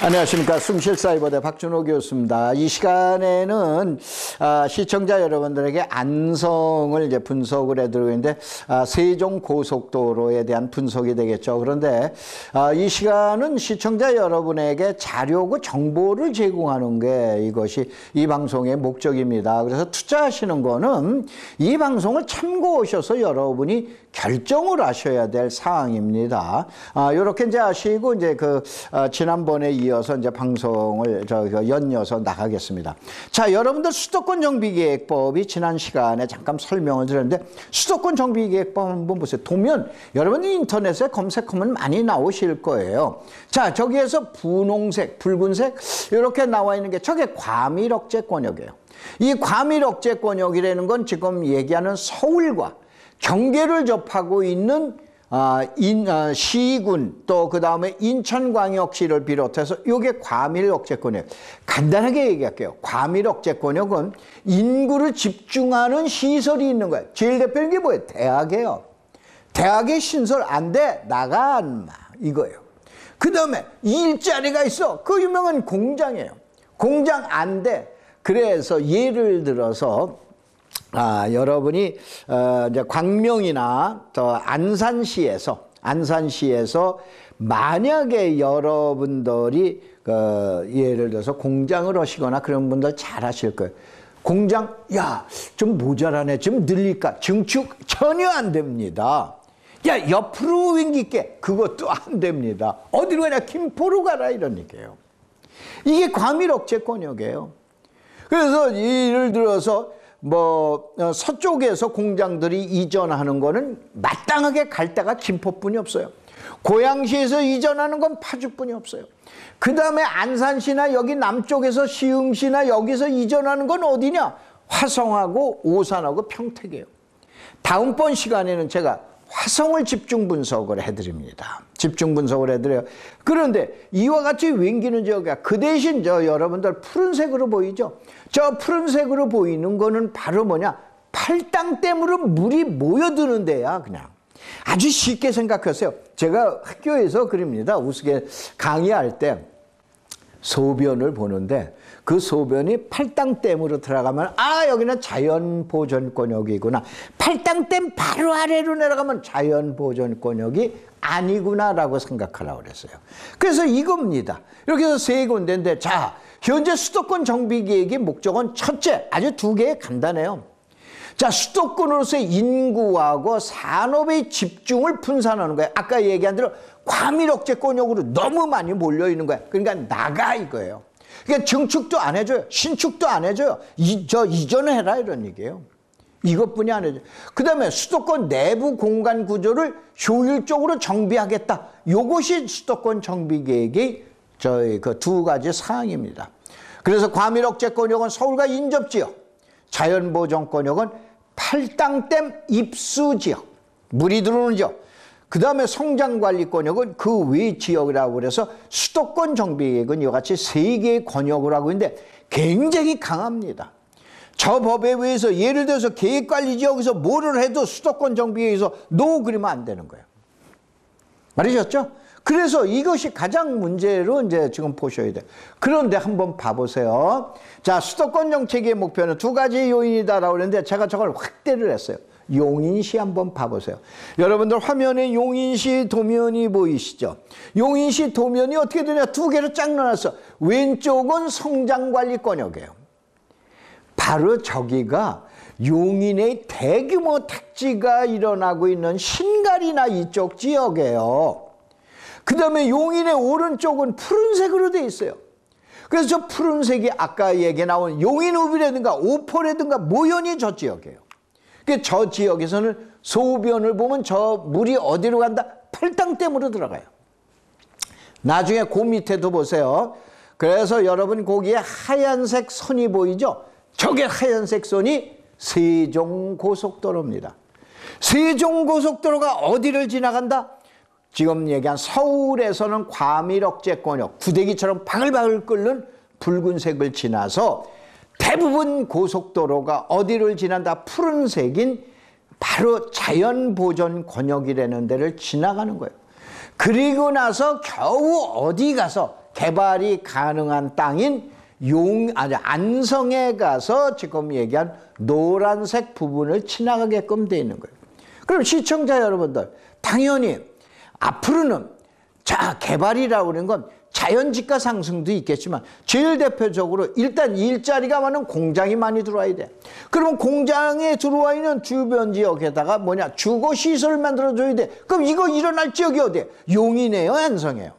안녕하십니까. 숭실사이버대 박준호 교수입니다. 이 시간에는 시청자 여러분들에게 안성을 이제 분석을 해드리고 있는데 세종고속도로에 대한 분석이 되겠죠. 그런데 이 시간은 시청자 여러분에게 자료고 정보를 제공하는 게 이것이 이 방송의 목적입니다. 그래서 투자하시는 거는 이 방송을 참고하셔서 여러분이 결정을 하셔야 될 사항입니다. 이렇게 이제 아시고 이제 지난번에 이어서 이제 방송을 연이어서 나가겠습니다. 자, 여러분들 수도권 정비계획법이 지난 시간에 잠깐 설명을 드렸는데 수도권 정비계획법 한번 보세요. 도면 여러분이 인터넷에 검색하면 많이 나오실 거예요. 자, 저기에서 분홍색, 붉은색 이렇게 나와 있는 게 저게 과밀억제권역이에요. 이 과밀억제권역이라는 건 지금 얘기하는 서울과 경계를 접하고 있는 시군 또 그 다음에 인천광역시를 비롯해서 이게 과밀억제권역. 간단하게 얘기할게요. 과밀억제권역은 인구를 집중하는 시설이 있는 거예요. 제일 대표적인 게 뭐예요? 대학이에요. 대학의 신설 안 돼. 나가 안 마. 이거예요. 그 다음에 일자리가 있어. 그 유명한 공장이에요. 공장 안 돼. 그래서 예를 들어서 여러분이 이제 광명이나 또 안산시에서 만약에 여러분들이 예를 들어서 공장을 하시거나 그런 분들 잘 하실 거예요. 공장 야, 좀 모자라네. 좀 늘릴까? 증축 전혀 안 됩니다. 야, 옆으로 옮길게. 그것도 안 됩니다. 어디로 가냐? 김포로 가라. 이런 얘기예요. 이게 과밀억제권역이에요. 그래서 예를 들어서 서쪽에서 공장들이 이전하는 거는 마땅하게 갈 데가 김포뿐이 없어요. 고양시에서 이전하는 건 파주뿐이 없어요. 그 다음에 안산시나 여기 남쪽에서 시흥시나 여기서 이전하는 건 어디냐? 화성하고 오산하고 평택이에요. 다음번 시간에는 제가 화성을 집중 분석을 해드립니다. 집중 분석을 해드려요. 그런데 이와 같이 왠기는 저가 그 대신 여러분들 푸른색으로 보이죠? 저 푸른색으로 보이는 거는 바로 뭐냐? 팔당댐으로 물이 모여드는 데야, 그냥. 아주 쉽게 생각하세요. 제가 학교에서 그럽니다. 우스개 강의할 때 소변을 보는데 그 소변이 팔당댐으로 들어가면 여기는 자연보전권역이구나. 팔당댐 바로 아래로 내려가면 자연보전권역이 아니구나라고 생각하라고 그랬어요. 그래서 이겁니다. 이렇게 해서 세 군데인데 자, 현재 수도권 정비계획의 목적은 첫째, 아주 두 개 간단해요. 자, 수도권으로서의 인구하고 산업의 집중을 분산하는 거예요. 아까 얘기한 대로 과밀억제권역으로 너무 많이 몰려있는 거예요. 그러니까 나가 이거예요. 그러니까 증축도 안 해줘요. 신축도 안 해줘요. 이전을 해라 이런 얘기예요. 이것뿐이 안 해줘요. 그 다음에 수도권 내부 공간 구조를 효율적으로 정비하겠다. 이것이 수도권 정비계획의 그 두 가지 사항입니다. 그래서 과밀억제권역은 서울과 인접지역, 자연보전권역은 팔당댐 입수지역, 물이 들어오는 지역, 그 다음에 성장관리권역은 그 외 지역이라고 그래서 수도권 정비계획은 이와 같이 세 개의 권역을 하고 있는데 굉장히 강합니다. 저 법에 의해서 예를 들어서 계획관리지역에서 뭐를 해도 수도권 정비계획에서 노 그러면 안 되는 거예요. 말이셨죠? 그래서 이것이 가장 문제로 이제 지금 보셔야 돼요. 그런데 한번 봐보세요. 자, 수도권 정책의 목표는 두 가지 요인이다라고 그랬는데 제가 저걸 확대를 했어요. 용인시 한번 봐보세요. 여러분들 화면에 용인시 도면이 보이시죠? 용인시 도면이 어떻게 되냐? 두 개로 쫙 나눴어. 왼쪽은 성장관리권역이에요. 바로 저기가 용인의 대규모 택지가 일어나고 있는 신갈이나 이쪽 지역이에요. 그 다음에 용인의 오른쪽은 푸른색으로 되어 있어요. 그래서 저 푸른색이 아까 얘기 나온 용인읍이라든가 오포라든가 모연이 저 지역이에요. 저 지역에서는 소변을 보면 저 물이 어디로 간다? 팔당댐으로 들어가요. 나중에 그 밑에도 보세요. 그래서 여러분 거기에 하얀색 선이 보이죠? 저게 하얀색 선이 세종고속도로입니다. 세종고속도로가 어디를 지나간다? 지금 얘기한 서울에서는 과밀억제권역, 구데기처럼 바글바글 끓는 붉은색을 지나서 대부분 고속도로가 어디를 지난다? 푸른색인 바로 자연보전권역이라는 데를 지나가는 거예요. 그리고 나서 겨우 어디 가서 개발이 가능한 땅인 안성에 가서 지금 얘기한 노란색 부분을 지나가게끔 돼 있는 거예요. 그럼 시청자 여러분들, 당연히 앞으로는 개발이라고 하는 건 자연지가 상승도 있겠지만 제일 대표적으로 일단 일자리가 많은 공장이 많이 들어와야 돼. 그러면 공장에 들어와 있는 주변 지역에다가 주거시설을 만들어줘야 돼. 그럼 이거 일어날 지역이 어디예요? 용인이에요, 안성이에요?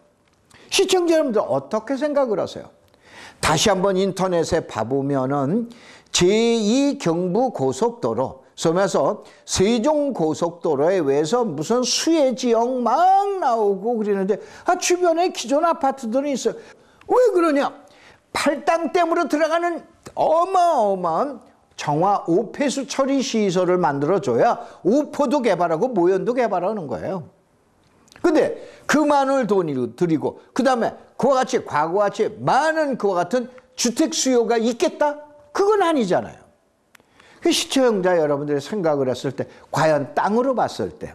시청자 여러분들 어떻게 생각을 하세요? 다시 한번 인터넷에 봐보면은 제2경부고속도로, 소면서 세종고속도로에 의해서 무슨 수혜지역 막 나오고 그러는데 주변에 기존 아파트들이 있어요. 왜 그러냐? 팔당댐으로 들어가는 어마어마한 정화 오폐수 처리 시설을 만들어줘야 오포도 개발하고 모연도 개발하는 거예요. 근데 그 많은 돈을 들이고 그 다음에 그와 같이 과거와 같이 많은 그와 같은 주택 수요가 있겠다? 그건 아니잖아요. 시청자 여러분들이 생각을 했을 때 과연 땅으로 봤을 때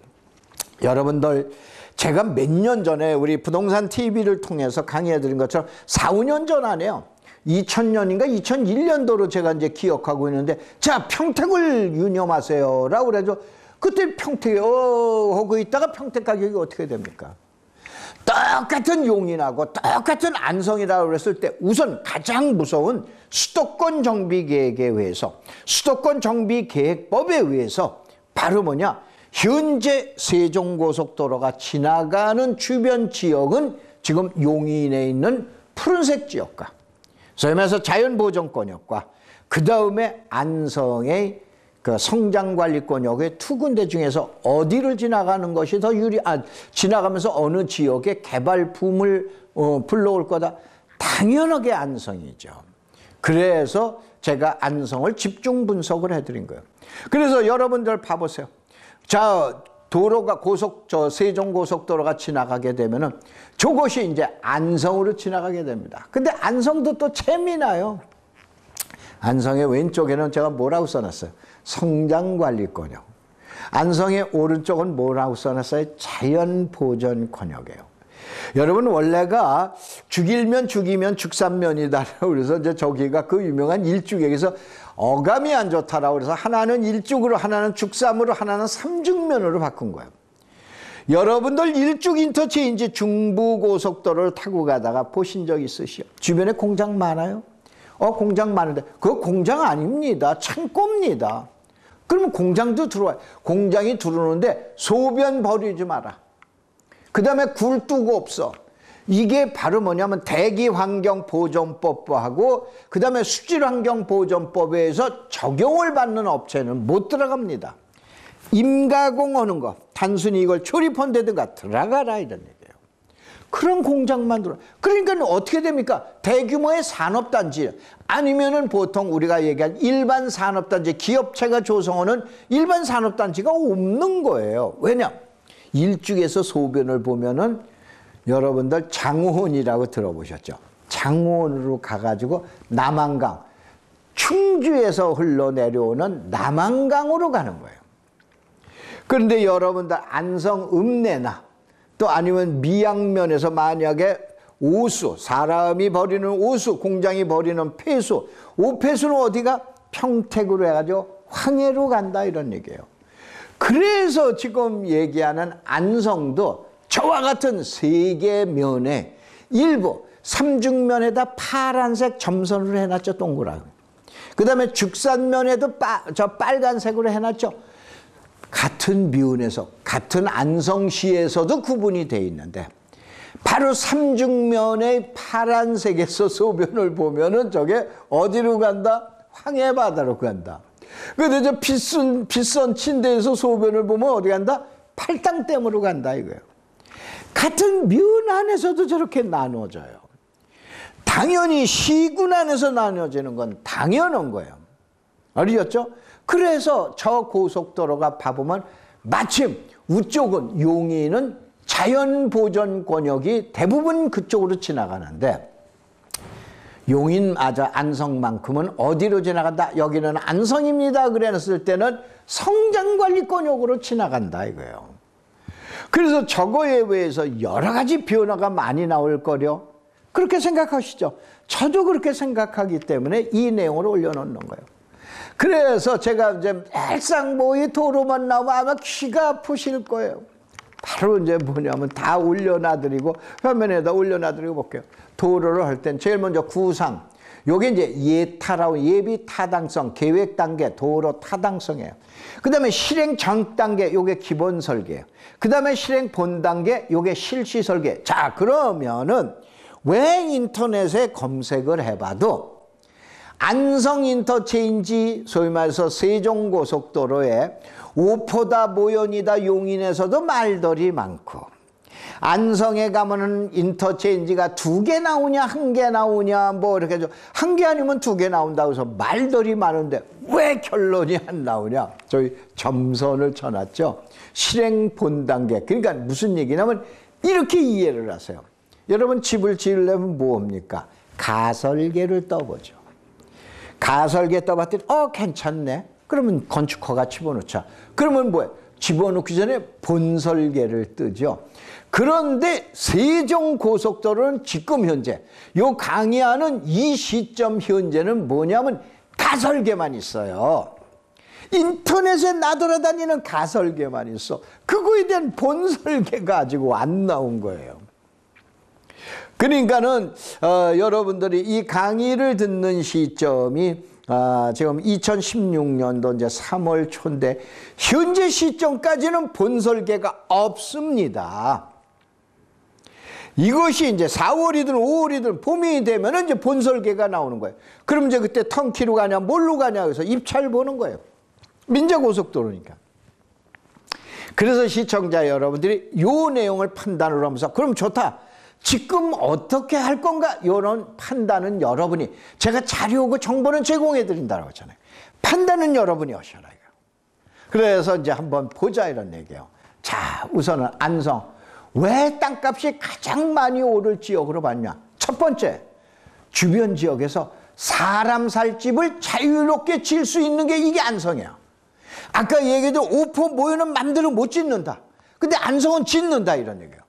여러분들, 제가 몇 년 전에 우리 부동산 TV를 통해서 강의해 드린 것처럼 4, 5년 전 아니에요. 2000년인가 2001년도로 제가 이제 기억하고 있는데, 자, 평택을 유념하세요 라고 그래서 그때 평택에 하고 있다가 평택 가격이 어떻게 됩니까? 똑같은 용인하고 똑같은 안성이라고 그랬을 때 우선 가장 무서운 수도권 정비계획에 의해서, 수도권 정비계획법에 의해서 바로 현재 세종고속도로가 지나가는 주변 지역은 지금 용인에 있는 푸른색 지역과, 소위 말해서 자연보전권역과 그 다음에 안성의 그 성장관리권역의 두 군데 중에서 어디를 지나가는 것이 더 지나가면서 어느 지역에 개발 붐을 불러올 거다? 당연하게 안성이죠. 그래서 제가 안성을 집중 분석을 해드린 거예요. 그래서 여러분들 봐보세요. 자, 도로가 세종고속도로가 지나가게 되면은 저것이 이제 안성으로 지나가게 됩니다. 근데 안성도 또 재미나요. 안성의 왼쪽에는 제가 뭐라고 써놨어요? 성장관리권역. 안성의 오른쪽은 뭐라고 써놨어요? 자연보전권역이에요. 여러분, 원래가 죽일면 죽이면 죽산면이다라고 그래서 이제 저기가 그 유명한 일죽에서 어감이 안 좋다라고 그래서 하나는 일죽으로, 하나는 죽삼으로, 하나는 삼죽면으로 바꾼 거예요. 여러분들 일죽 인터체인지 중부고속도로를 타고 가다가 보신 적 있으시죠? 주변에 공장 많아요? 공장 많은데 그거 공장 아닙니다. 창고입니다. 그러면 공장도 들어와요. 공장이 들어오는데 소변 버리지 마라. 그 다음에 굴뚝 없어. 이게 바로 뭐냐면 대기환경보존법하고 그 다음에 수질환경보존법에서 적용을 받는 업체는 못 들어갑니다. 임가공 하는 거, 단순히 이걸 조립한다든가 들어가라 이런 얘기예요. 그런 공장만 들어. 그러니까 어떻게 됩니까? 대규모의 산업단지 아니면은 보통 우리가 얘기한 일반 산업단지, 기업체가 조성하는 일반 산업단지가 없는 거예요. 왜냐? 일죽에서 소변을 보면은 여러분들 장호원이라고 들어보셨죠? 장호원으로 가가지고 남한강, 충주에서 흘러내려오는 남한강으로 가는 거예요. 그런데 여러분들 안성 읍내나 또 아니면 미양면에서 만약에 오수, 사람이 버리는 오수, 공장이 버리는 폐수, 오폐수는 어디가? 평택으로 해가지고 황해로 간다 이런 얘기예요. 그래서 지금 얘기하는 안성도 저와 같은 세 개 면에 일부 삼중면에다 파란색 점선으로 해놨죠. 동그라미. 그 다음에 죽산면에도 빨간색으로 해놨죠. 같은 미운에서 같은 안성시에서도 구분이 돼 있는데 바로 삼중면의 파란색에서 소변을 보면은 저게 어디로 간다? 황해바다로 간다. 근데 저 빗선 침대에서 소변을 보면 어디 간다? 팔당댐으로 간다 이거예요. 같은 미운 안에서도 저렇게 나눠져요. 당연히 시군 안에서 나눠지는 건 당연한 거예요. 알겠죠? 그래서 저 고속도로가 봐보면 마침 우쪽은 용인은 자연보전권역이 대부분 그쪽으로 지나가는데 용인 안성만큼은 어디로 지나간다? 여기는 안성입니다. 그랬을 때는 성장관리권역으로 지나간다 이거예요. 그래서 저거에 의해서 여러 가지 변화가 많이 나올 거려. 그렇게 생각하시죠? 저도 그렇게 생각하기 때문에 이 내용을 올려놓는 거예요. 그래서 제가 이제 일상 이 도로만 나오면 아마 귀가 아프실 거예요. 바로 이제 뭐냐면 다 올려놔드리고, 화면에다 올려놔드리고 볼게요. 도로를 할 땐 제일 먼저 구상. 요게 이제 예타라고, 예비 타당성, 계획 단계, 도로 타당성이에요. 그 다음에 실행 전 단계, 요게 기본 설계예요. 그 다음에 실행 본 단계, 요게 실시 설계. 자, 그러면은 왜 인터넷에 검색을 해봐도 안성 인터체인지, 소위 말해서 세종고속도로에 오포다, 모연이다, 용인에서도 말들이 많고, 안성에 가면은 인터체인지가 2개 나오냐 1개 나오냐 뭐 이렇게 해서 1개 아니면 2개 나온다고 해서 말들이 많은데 왜 결론이 안 나오냐? 저희 점선을 쳐놨죠. 실행 본 단계. 그러니까 무슨 얘기냐면 이렇게 이해를 하세요. 여러분 집을 지으려면 뭐합니까? 가설계를 떠보죠. 가설계 떠봤더니 괜찮네. 그러면 건축허가 집어넣자. 그러면 뭐예요? 집어넣기 전에 본설계를 뜨죠. 그런데 세종고속도로는 지금 현재 요 강의하는 이 시점 현재는 뭐냐면 가설계만 있어요. 인터넷에 나돌아다니는 가설계만 있어. 그거에 대한 본설계가 아직 안 나온 거예요. 그러니까는 여러분들이 이 강의를 듣는 시점이 지금 2016년도 이제 3월 초인데 현재 시점까지는 본설계가 없습니다. 이것이 이제 4월이든 5월이든 봄이 되면 이제 본설계가 나오는 거예요. 그럼 이제 그때 턴키로 가냐 뭘로 가냐 해서 입찰 보는 거예요. 민자고속도로니까. 그래서 시청자 여러분들이 요 내용을 판단을 하면서 그럼 좋다. 지금 어떻게 할 건가? 이런 판단은 여러분이, 제가 자료고 정보는 제공해 드린다고 했잖아요. 판단은 여러분이 하셔라. 그래서 이제 한번 보자 이런 얘기예요. 자, 우선은 안성. 왜 땅값이 가장 많이 오를 지역으로 봤냐? 첫 번째, 주변 지역에서 사람 살 집을 자유롭게 지을 수 있는 게 이게 안성이야. 아까 얘기해도 오포 모여는 맘대로 못 짓는다. 근데 안성은 짓는다 이런 얘기예요.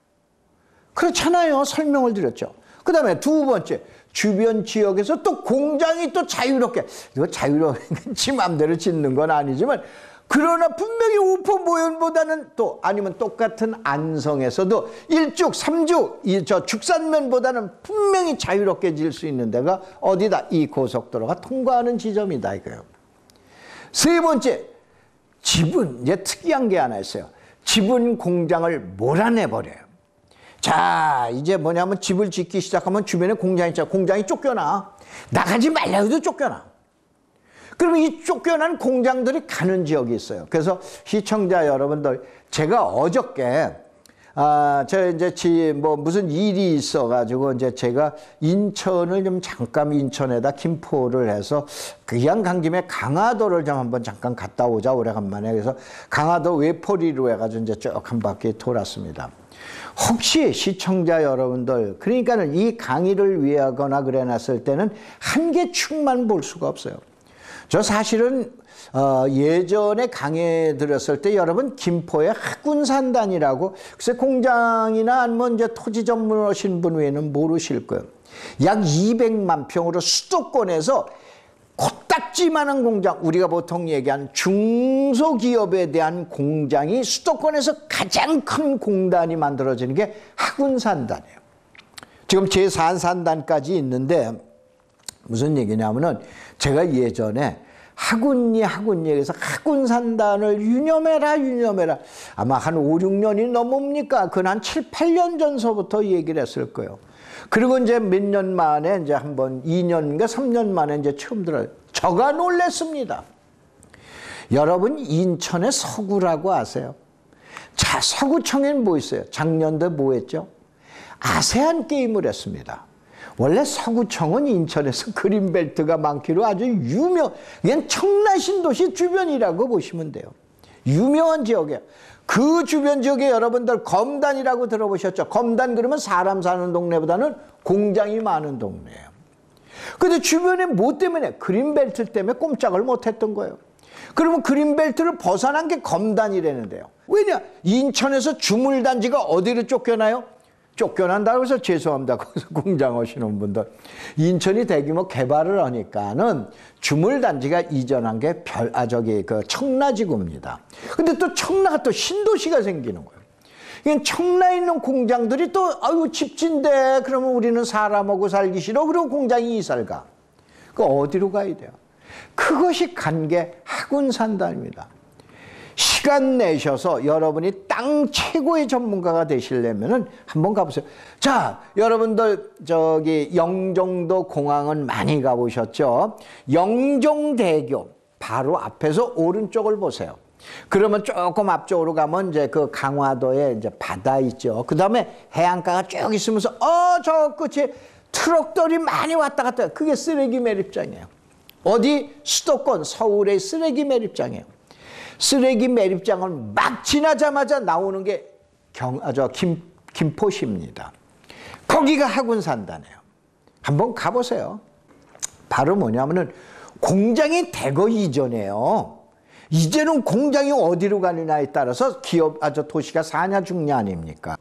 그렇잖아요. 설명을 드렸죠. 그 다음에 두 번째, 주변 지역에서 또 공장이 또 자유롭게, 이거 자유롭게 지 맘대로 짓는 건 아니지만, 그러나 분명히 오포 모연보다는 또 아니면 똑같은 안성에서도 1죽, 3죽, 저 죽산면보다는 분명히 자유롭게 지을 수 있는 데가 어디다? 이 고속도로가 통과하는 지점이다 이거예요. 세 번째, 지분. 이제 특이한 게 하나 있어요. 지분 공장을 몰아내버려요. 자, 이제 뭐냐면 집을 짓기 시작하면 주변에 공장이 있잖아. 공장이 쫓겨나. 나가지 말라 해도 쫓겨나. 그러면 이 쫓겨난 공장들이 가는 지역이 있어요. 그래서 시청자 여러분들, 제가 어저께 저 이제 무슨 일이 있어가지고 이제 제가 인천을 좀 잠깐 인천에다 김포를 해서 그냥 간 김에 강화도를 좀 한번 잠깐 갔다 오자 오래간만에. 그래서 강화도 외포리로 해가지고 이제 쭉 한 바퀴 돌았습니다. 혹시 시청자 여러분들, 그러니까는 이 강의를 위하거나 그래 놨을 때는 한 개 축만 볼 수가 없어요. 저 사실은 예전에 강의 들었을 때 여러분 김포에 학군산단이라고, 글쎄 공장이나 아니면 이제 토지 전문하신 분 외에는 모르실 거예요. 약 200만 평으로 수도권에서 코딱지만한 공장, 우리가 보통 얘기한 중소기업에 대한 공장이 수도권에서 가장 큰 공단이 만들어지는 게 학군산단이에요. 지금 제4산단까지 있는데 무슨 얘기냐면은 제가 예전에 학군리에서 학군산단을 유념해라 아마 한 5, 6년이 넘습니까? 그건 한 7, 8년 전서부터 얘기를 했을 거예요. 그리고 이제 몇 년 만에 이제 한번 2년인가 3년 만에 이제 처음 들어요. 저가 놀랐습니다. 여러분 인천의 서구라고 아세요? 자, 서구청에는 뭐 있어요? 작년도 뭐 했죠? 아세안 게임을 했습니다. 원래 서구청은 인천에서 그린벨트가 많기로 아주 그냥 청라신도시 주변이라고 보시면 돼요. 유명한 지역이에요. 그 주변 지역에 여러분들 검단이라고 들어보셨죠? 검단 그러면 사람 사는 동네보다는 공장이 많은 동네예요. 근데 주변에 뭐 때문에? 그린벨트 때문에 꼼짝을 못했던 거예요. 그러면 그린벨트를 벗어난 게 검단이라는데요. 왜냐? 인천에서 주물단지가 어디로 쫓겨나요? 쫓겨난다고 해서 죄송합니다. 거기서 공장 하시는 분들. 인천이 대규모 개발을 하니까는 주물단지가 이전한 게 그 청라지구입니다. 근데 또 청라가 또 신도시가 생기는 거예요. 그러니까 청라에 있는 공장들이 또, 아유, 집진데, 그러면 우리는 사람하고 살기 싫어. 그리고 공장이 이사를 가. 그 어디로 가야 돼요? 그것이 간 게 하군산단입니다. 시간 내셔서 여러분이 땅 최고의 전문가가 되시려면은 한번 가보세요. 자, 여러분들 저기 영종도 공항은 많이 가보셨죠? 영종대교 바로 앞에서 오른쪽을 보세요. 그러면 조금 앞쪽으로 가면 이제 그 강화도에 이제 바다 있죠. 그 다음에 해안가가 쭉 있으면서 저 끝에 트럭들이 많이 왔다 갔다 해요. 그게 쓰레기 매립장이에요. 어디? 수도권 서울의 쓰레기 매립장이에요. 쓰레기 매립장을 막 지나자마자 나오는 게 김포시입니다. 거기가 하군산단이에요. 한번 가보세요. 바로 뭐냐면은 공장이 대거 이전이에요. 이제는 공장이 어디로 가느냐에 따라서 도시가 사냐 죽냐 아닙니까?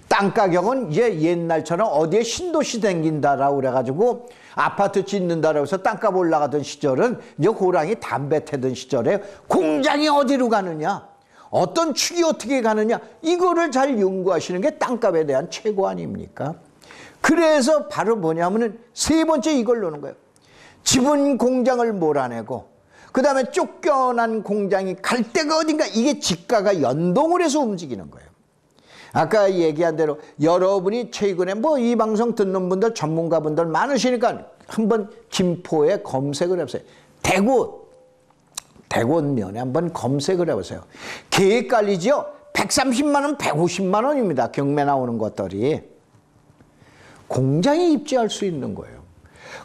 땅 가격은 이제 옛날처럼 어디에 신도시 생긴다라고 그래가지고 아파트 짓는다라고 해서 땅값 올라가던 시절은 이제 호랑이 담배 태던 시절에 공장이 어디로 가느냐, 어떤 축이 어떻게 가느냐, 이거를 잘 연구하시는 게 땅값에 대한 최고 아닙니까? 그래서 바로 뭐냐면은 세 번째 이걸 놓는 거예요. 지분 공장을 몰아내고 그 다음에 쫓겨난 공장이 갈 데가 어딘가, 이게 지가가 연동을 해서 움직이는 거예요. 아까 얘기한 대로 여러분이 최근에 뭐 이 방송 듣는 분들 전문가분들 많으시니까 한번 김포에 검색을 해보세요. 대구면에 한번 검색을 해보세요. 계획관리지요. 130만 원, 150만 원입니다. 경매 나오는 것들이. 공장에 입지할 수 있는 거예요.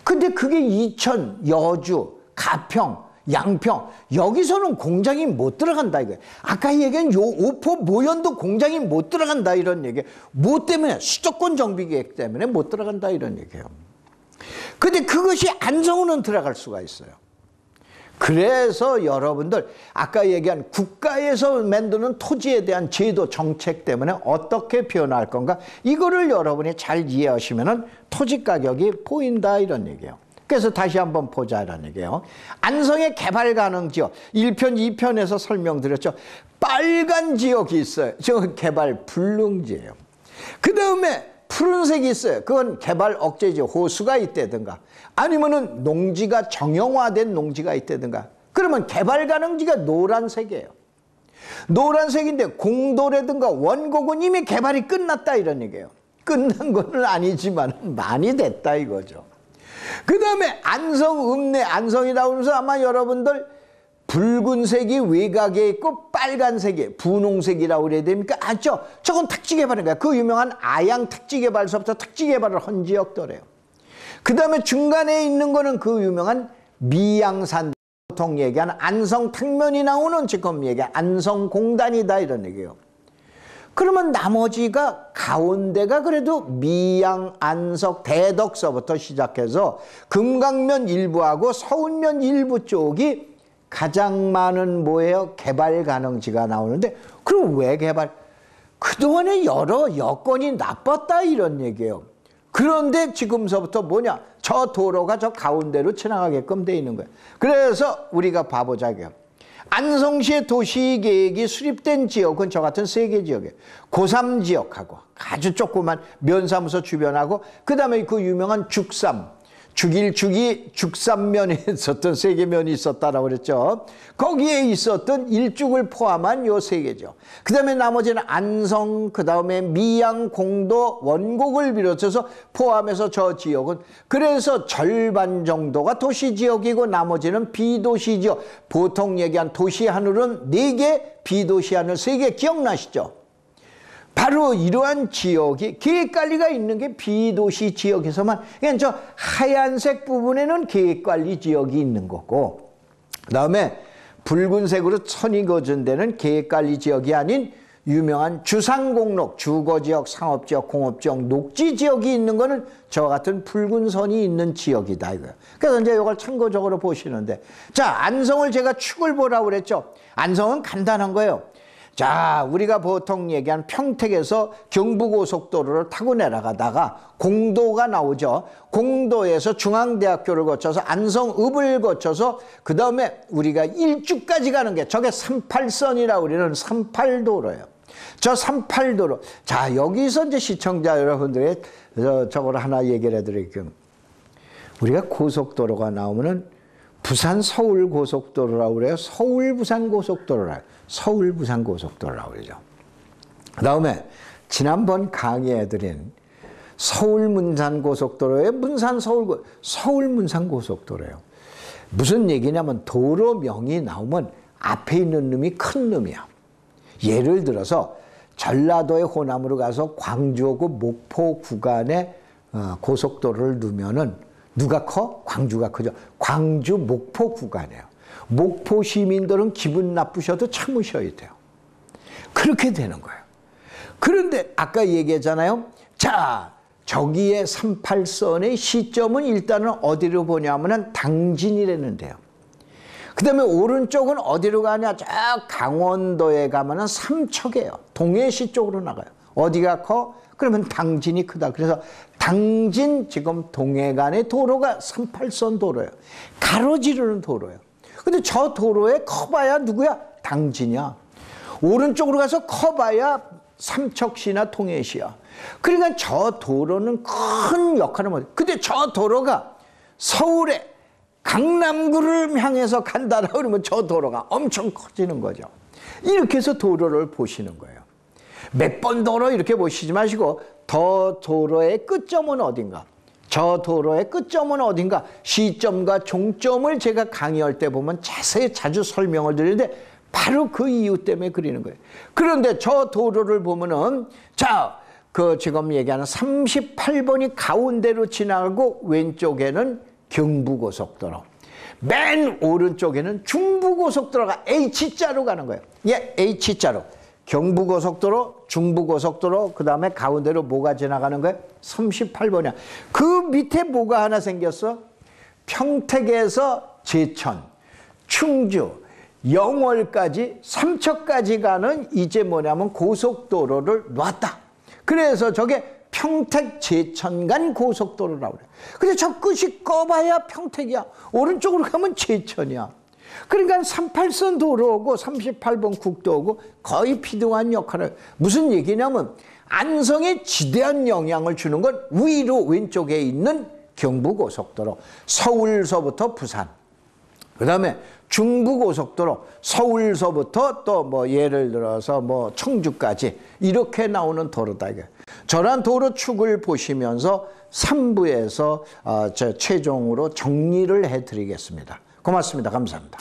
근데 그게 이천, 여주, 가평, 양평, 여기서는 공장이 못 들어간다 이거예요. 아까 얘기한 요 오포 모연도 공장이 못 들어간다 이런 얘기예요. 뭐 때문에? 수도권 정비 계획 때문에 못 들어간다 이런 얘기예요. 근데 그것이 안성으로는 들어갈 수가 있어요. 그래서 여러분들 아까 얘기한 국가에서 만드는 토지에 대한 제도 정책 때문에 어떻게 변화할 건가, 이거를 여러분이 잘 이해하시면은 토지 가격이 보인다 이런 얘기예요. 그래서 다시 한번 보자라는 얘기예요. 안성의 개발 가능 지역 1편, 2편에서 설명드렸죠. 빨간 지역이 있어요. 저 개발 불능지예요. 그 다음에 푸른색이 있어요. 그건 개발 억제지, 호수가 있다든가 아니면은 농지가 정형화된 농지가 있다든가, 그러면 개발 가능지가 노란색이에요. 노란색인데 공도라든가 원곡은 이미 개발이 끝났다 이런 얘기예요. 끝난 건 아니지만 많이 됐다 이거죠. 그 다음에 안성, 읍내, 안성이라고 하면서 아마 여러분들 붉은색이 외곽에 있고 빨간색이 분홍색이라고 그래야 됩니까? 아죠? 저건 택지개발인가요? 그 유명한 아양 택지개발서부터 택지개발을 한 지역들이에요. 그 다음에 중간에 있는 거는 그 유명한 미양산, 보통 얘기하는 안성 탕면이 나오는 지금 얘기한 안성공단이다 이런 얘기예요. 그러면 나머지가 가운데가 그래도 미양, 안석, 대덕서부터 시작해서 금강면 일부하고 서운면 일부 쪽이 가장 많은 뭐예요? 개발 가능지가 나오는데, 그럼 왜 개발? 그동안에 여러 여건이 나빴다 이런 얘기예요. 그런데 지금서부터 뭐냐? 저 도로가 저 가운데로 지나가게끔 돼 있는 거예요. 그래서 우리가 봐보자고요. 안성시의 도시계획이 수립된 지역은 저 같은 세 개 지역이에요. 고3 지역하고 아주 조그만 면사무소 주변하고 그 다음에 그 유명한 죽삼, 죽삼면에 있었던 세 개 면이 있었다라고 그랬죠. 거기에 있었던 일죽을 포함한 요 세 개죠. 그 다음에 나머지는 안성, 그 다음에 미양, 공도, 원곡을 비롯해서 포함해서 저 지역은 그래서 절반 정도가 도시지역이고 나머지는 비도시지역. 보통 얘기한 도시하늘은 4개, 비도시하늘 3개 기억나시죠? 바로 이러한 지역이 계획관리가 있는 게 비도시 지역에서만, 그냥 저 하얀색 부분에는 계획관리 지역이 있는 거고, 그 다음에 붉은색으로 천이 그어진 데는 계획관리 지역이 아닌 유명한 주상공록, 주거지역, 상업지역, 공업지역, 녹지지역이 있는 거는 저와 같은 붉은 선이 있는 지역이다 이거예요. 그래서 이제 이걸 참고적으로 보시는데, 자, 안성을 제가 축을 보라고 그랬죠. 안성은 간단한 거예요. 자, 우리가 보통 얘기한 평택에서 경부고속도로를 타고 내려가다가 공도가 나오죠. 공도에서 중앙대학교를 거쳐서 안성읍을 거쳐서 그 다음에 우리가 일주까지 가는 게 저게 38선이라고 우리는 38도로예요. 저 38도로. 자, 여기서 이제 시청자 여러분들의 저걸 하나 얘기를 해드릴게요. 우리가 고속도로가 나오면은 부산 서울 고속도로라고 그래요. 서울 부산 고속도로라고. 서울 부산 고속도로라고 그러죠. 그다음에 지난번 강의해드린 서울 문산 고속도로에 문산 서울 문산 고속도로예요. 무슨 얘기냐면 도로명이 나오면 앞에 있는 놈이 큰 놈이야. 예를 들어서 전라도의 호남으로 가서 광주하고 목포 구간에 고속도로를 두면은 누가 커? 광주가 크죠. 광주 목포 구간이에요. 목포 시민들은 기분 나쁘셔도 참으셔야 돼요. 그렇게 되는 거예요. 그런데 아까 얘기했잖아요. 자, 저기에 38선의 시점은 일단은 어디로 보냐면은 당진이라는데요. 그 다음에 오른쪽은 어디로 가냐? 저 강원도에 가면은 삼척이에요. 동해시 쪽으로 나가요. 어디가 커? 그러면 당진이 크다. 그래서 당진 지금 동해 간의 도로가 38선 도로예요. 가로지르는 도로예요. 근데 저 도로에 커봐야 누구야? 당진이야. 오른쪽으로 가서 커봐야 삼척시나 통해시야. 그러니까 저 도로는 큰 역할을 못해요. 근데 저 도로가 서울에 강남구를 향해서 간다라 그러면 저 도로가 엄청 커지는 거죠. 이렇게 해서 도로를 보시는 거예요. 몇 번 도로 이렇게 보시지 마시고 더 도로의 끝점은 어딘가, 저 도로의 끝점은 어딘가, 시점과 종점을 제가 강의할 때 보면 자세히 자주 설명을 드리는데 바로 그 이유 때문에 그리는 거예요. 그런데 저 도로를 보면은 자, 그 지금 얘기하는 38번이 가운데로 지나가고 왼쪽에는 경부고속도로, 맨 오른쪽에는 중부고속도로가 H자로 가는 거예요. 예, H자로. 경부고속도로, 중부고속도로, 그 다음에 가운데로 뭐가 지나가는 거예요? 38번이야. 그 밑에 뭐가 하나 생겼어? 평택에서 제천, 충주, 영월까지, 삼척까지 가는 이제 뭐냐면 고속도로를 놨다. 그래서 저게 평택 제천 간 고속도로라고 그래. 근데 저 끝이 꺼봐야 평택이야. 오른쪽으로 가면 제천이야. 그러니까 38선 도로고 38번 국도고 거의 비등한 역할을. 무슨 얘기냐면 안성에 지대한 영향을 주는 건 위로 왼쪽에 있는 경부고속도로, 서울서부터 부산, 그 다음에 중부고속도로, 서울서부터 또 뭐 예를 들어서 뭐 청주까지 이렇게 나오는 도로다. 이게 저런 도로축을 보시면서 3부에서 최종으로 정리를 해드리겠습니다. 고맙습니다. 감사합니다.